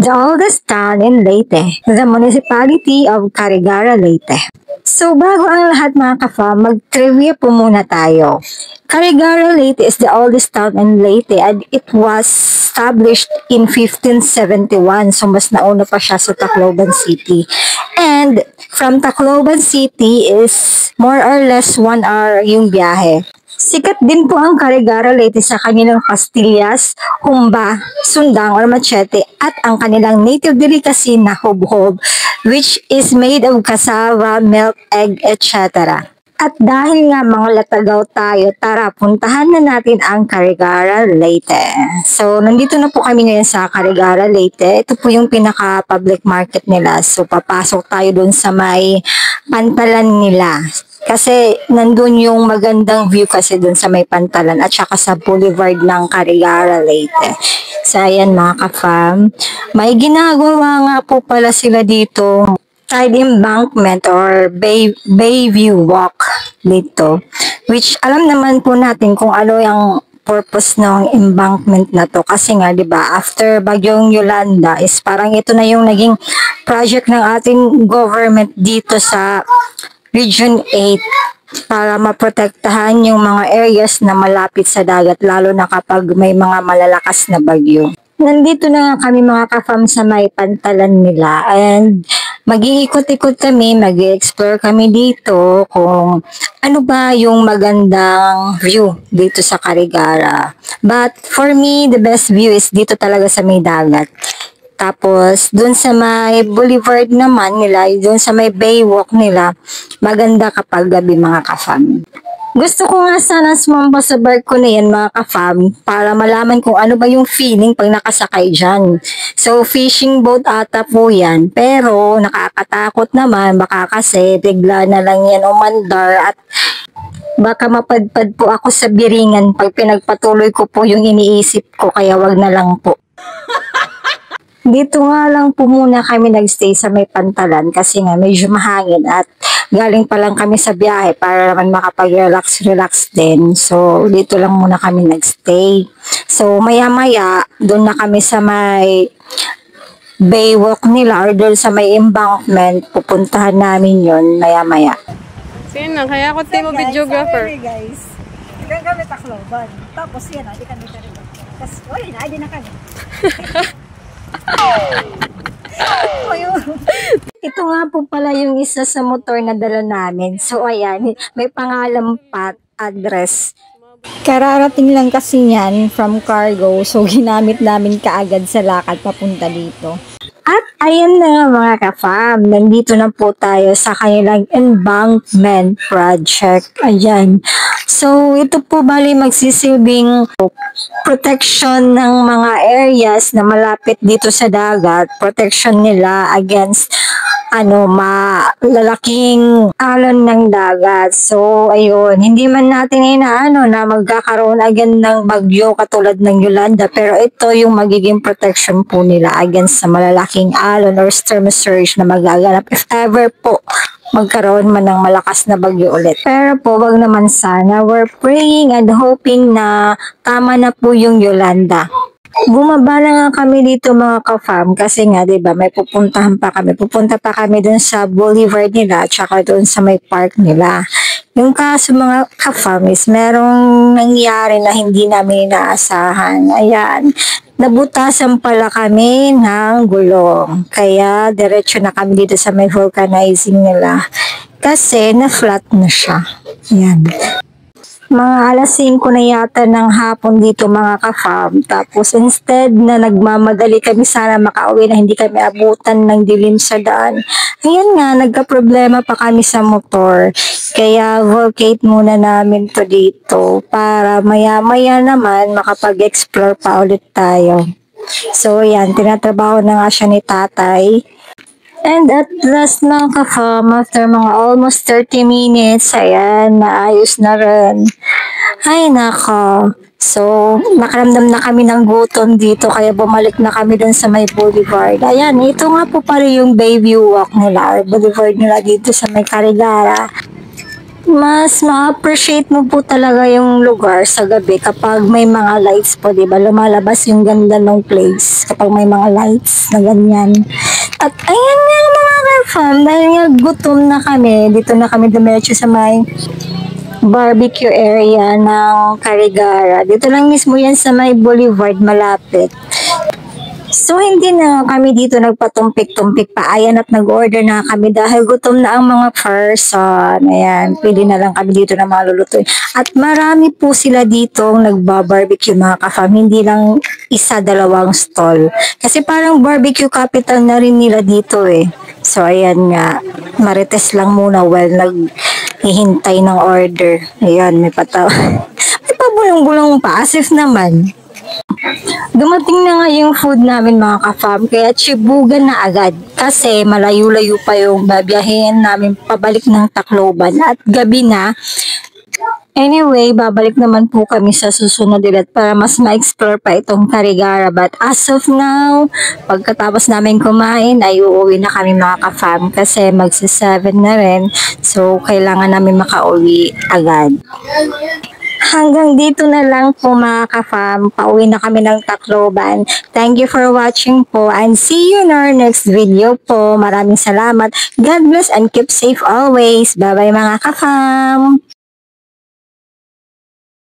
The oldest town in Leyte, the municipality of Carigara, Leyte. So bago ang lahat mga ka-fam, mag-trivia po muna tayo. Carigara, Leyte is the oldest town in Leyte and it was established in 1571. So mas nauna pa siya sa Tacloban City. And from Tacloban City is more or less 1 hour yung biyahe. Sikat din po ang Carigara Leyte sa kanilang pastillas, humba, sundang or machete at ang kanilang native delicacy na hubhob which is made of cassava, milk, egg, etc. At dahil nga mga latagaw tayo, tara puntahan na natin ang Carigara Leyte. So nandito na po kami ngayon sa Carigara Leyte. Ito po yung pinaka public market nila. So papasok tayo dun sa may pantalan nila. Kasi nandun yung magandang view kasi dun sa may pantalan at saka sa boulevard ng Carigara Leyte. So ayan mga ka-fam, may ginagawa nga po pala sila dito side embankment or bay view walk dito. Which alam naman po natin kung ano yung purpose ng embankment na to kasi nga 'di ba after bagyong Yolanda is parang ito na yung naging project ng ating government dito sa Region 8 para maprotektahan yung mga areas na malapit sa dagat lalo na kapag may mga malalakas na bagyo. Nandito na nga kami mga ka-fam sa may pantalan nila and mag-iikot-ikot kami, mag-explore kami dito kung ano ba yung magandang view dito sa Carigara. But for me, the best view is dito talaga sa may dagat. Tapos, dun sa may boulevard naman nila, dun sa may baywalk nila, maganda kapag gabi mga ka-fam. Gusto ko nga sana sumamba sa barko na yan mga ka-fam para malaman kung ano ba yung feeling pag nakasakay dyan. So, fishing boat ata po yan. Pero, nakakatakot naman. Baka kasi bigla na lang yan umandar at baka mapadpad po ako sa biringan pag pinagpatuloy ko po yung iniisip ko. Kaya wag na lang po. Dito nga lang po muna kami nagstay sa may pantalan kasi nga medyo mahangin at galing pa lang kami sa biyahe para naman makapag-relax din. So, dito lang muna kami nagstay. So, maya-maya, doon na kami sa may baywalk nila or doon sa may embankment. Pupuntahan namin yon maya-maya. Sino? Kaya ako team of videographer. Sorry guys. Ikaw kami Tacloban. Tapos yan, hindi kami Carigara. Tapos, oy, hindi na kami. Ito nga po pala yung isa sa motor na dala namin. So ayan, may pangalan pa, address. Kararating lang kasi yan from cargo. So ginamit namin kaagad sa lakad papunta dito. At ayan na nga mga ka-fam, nandito na po tayo sa kanilang embankment project. Ayan. So, ito po bali magsisilbing protection ng mga areas na malapit dito sa dagat. Protection nila against malalaking alon ng dagat. So, ayun, hindi man natin inaano na magkakaroon agad ng bagyo katulad ng Yolanda, pero ito yung magiging protection po nila against sa malalaking alon or storm surge na magaganap if ever po magkaroon man ng malakas na bagyo ulit. Pero po, wag naman sana. We're praying and hoping na tama na po yung Yolanda. Bumaba na nga kami dito mga ka-fam kasi nga 'di ba may pupuntahan pa kami. Pupunta pa kami dun sa boulevard nila at saka dun sa may park nila. Yung kaso mga ka-fam is merong nangyari na hindi namin inaasahan. Ayan. Nabutasan pala kami ng gulong. Kaya diretso na kami dito sa may vulcanizing nila. Kasi na-flat na siya. Ayan. Mga alas 5 na yata ng hapon dito mga ka-fam. Tapos instead na nagmamadali kami sana makauwi na hindi kami abutan ng dilim sa daan. Ayan nga, nagka-problema pa kami sa motor. Kaya vocate muna namin to dito para maya-maya naman makapag-explore pa ulit tayo. So yan, tinatrabaho na nga siya ni tatay. And at last mga ka-fam, after mga almost 30 minutes, ayan, naayos na rin. Ay, nako. So, nakaramdam na kami ng gutom dito, kaya bumalik na kami dun sa may boulevard. Ayan, ito nga po pala yung Bayview Walk nila, or boulevard nila dito sa may Carigara. Mas ma-appreciate mo po talaga yung lugar sa gabi kapag may mga lights po, di ba? Lumalabas yung ganda ng place kapag may mga lights na ganyan. At ayan nga mga ka-fam, dahil nga gutom na kami, dito na kami dumiretso sa may barbecue area ng Carigara. Dito lang mismo yan sa may Boulevard malapit. So, hindi na kami dito nagpatumpik-tumpik pa. Ayan at nag-order na kami dahil gutom na ang mga person. Ayan, pili na lang kami dito na malulutuin. At marami po sila dito nagbabarbecue mga ka-fam. Hindi lang isa, dalawang stall. Kasi parang barbecue capital na rin nila dito eh. So, ayan nga. Marites lang muna while naghihintay ng order. Ayan, may pataw. May pabulong-bulong pa. As if naman. Dumating na nga yung food namin mga ka-fam, kaya tsibugan na agad kasi malayo-layo pa yung babiyahin namin pabalik ng Tacloban at gabi na. Anyway, babalik naman po kami sa susunod ulit para mas ma-explore pa itong Carigara. But as of now, pagkatapos namin kumain ay uuwi na kami mga ka-fam kasi magsi-7 na rin. So, kailangan namin makauwi agad. Hanggang dito na lang po mga ka-fam. Pauwi na kami ng Tacloban. Thank you for watching po and see you in our next video po. Maraming salamat. God bless and keep safe always. Bye-bye mga ka-fam.